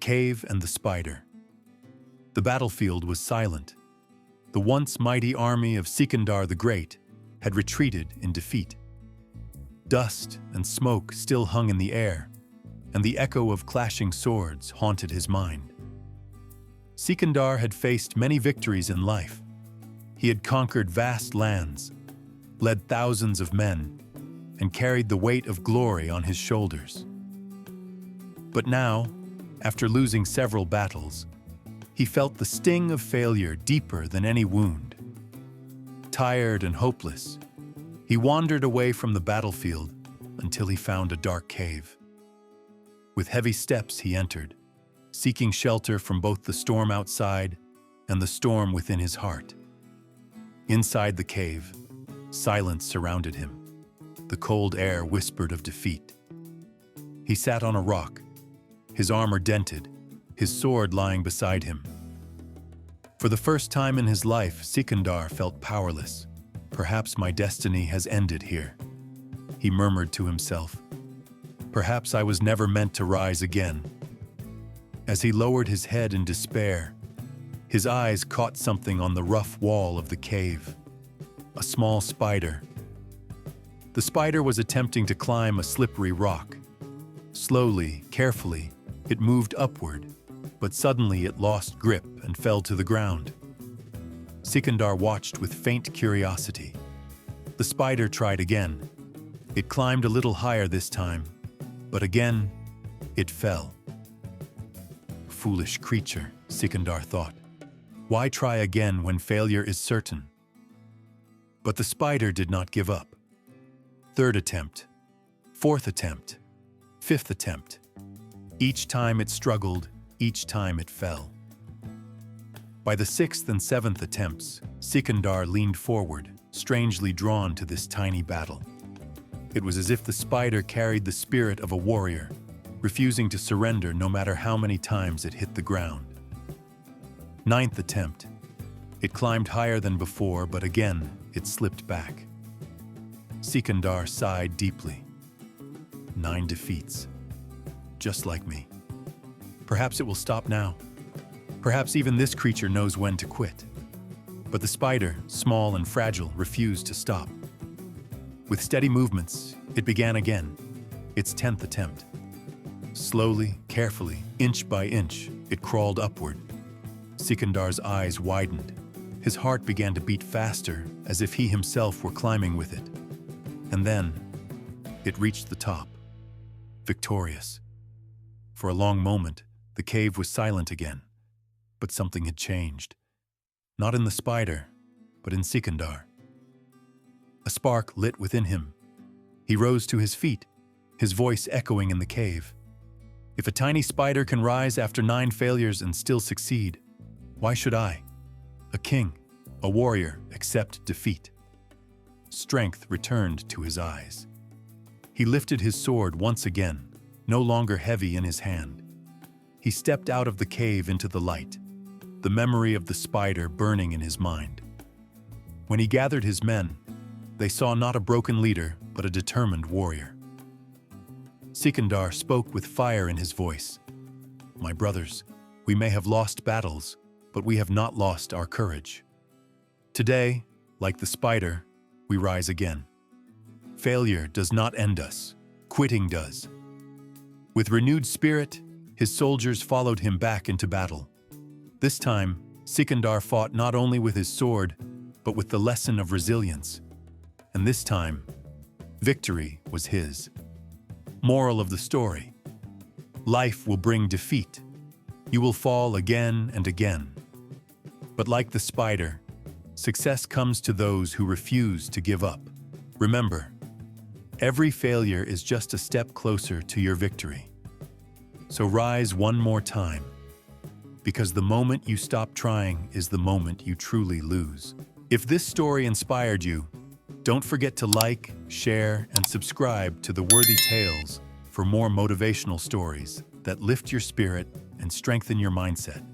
cave and the spider. The battlefield was silent. The once mighty army of Sikandar the Great had retreated in defeat. Dust and smoke still hung in the air, and the echo of clashing swords haunted his mind. Sikandar had faced many victories in life. He had conquered vast lands, led thousands of men, and carried the weight of glory on his shoulders. But now, after losing several battles, he felt the sting of failure deeper than any wound. Tired and hopeless, he wandered away from the battlefield until he found a dark cave. With heavy steps he entered, seeking shelter from both the storm outside and the storm within his heart. Inside the cave, silence surrounded him. The cold air whispered of defeat. He sat on a rock, his armor dented, his sword lying beside him. For the first time in his life, Sikandar felt powerless. Perhaps my destiny has ended here, he murmured to himself. Perhaps I was never meant to rise again. As he lowered his head in despair, his eyes caught something on the rough wall of the cave. A small spider. The spider was attempting to climb a slippery rock. Slowly, carefully, it moved upward, but suddenly it lost grip and fell to the ground. Sikandar watched with faint curiosity. The spider tried again. It climbed a little higher this time, but again, it fell. Foolish creature, Sikandar thought. Why try again when failure is certain? But the spider did not give up. Third attempt, fourth attempt, fifth attempt. Each time it struggled, each time it fell. By the sixth and seventh attempts, Sikandar leaned forward, strangely drawn to this tiny battle. It was as if the spider carried the spirit of a warrior, refusing to surrender no matter how many times it hit the ground. Ninth attempt. It climbed higher than before, but again, it slipped back. Sikandar sighed deeply. 9 defeats. Just like me. Perhaps it will stop now. Perhaps even this creature knows when to quit. But the spider, small and fragile, refused to stop. With steady movements, it began again, its 10th attempt. Slowly, carefully, inch by inch, it crawled upward. Sikandar's eyes widened. His heart began to beat faster, as if he himself were climbing with it. And then, it reached the top, victorious. For a long moment, the cave was silent again. But something had changed. Not in the spider, but in Sikandar. A spark lit within him. He rose to his feet, his voice echoing in the cave. If a tiny spider can rise after 9 failures and still succeed, why should I, a king, a warrior, accept defeat? Strength returned to his eyes. He lifted his sword once again, no longer heavy in his hand. He stepped out of the cave into the light, the memory of the spider burning in his mind. When he gathered his men, they saw not a broken leader, but a determined warrior. Sikandar spoke with fire in his voice. My brothers, we may have lost battles, but we have not lost our courage. Today, like the spider, we rise again. Failure does not end us, quitting does. With renewed spirit, his soldiers followed him back into battle. This time, Sikandar fought not only with his sword, but with the lesson of resilience. And this time, victory was his. Moral of the story: life will bring defeat. You will fall again and again. But like the spider, success comes to those who refuse to give up. Remember, every failure is just a step closer to your victory. So rise one more time, because the moment you stop trying is the moment you truly lose. If this story inspired you, don't forget to like, share, and subscribe to The Worthy Tales for more motivational stories that lift your spirit and strengthen your mindset.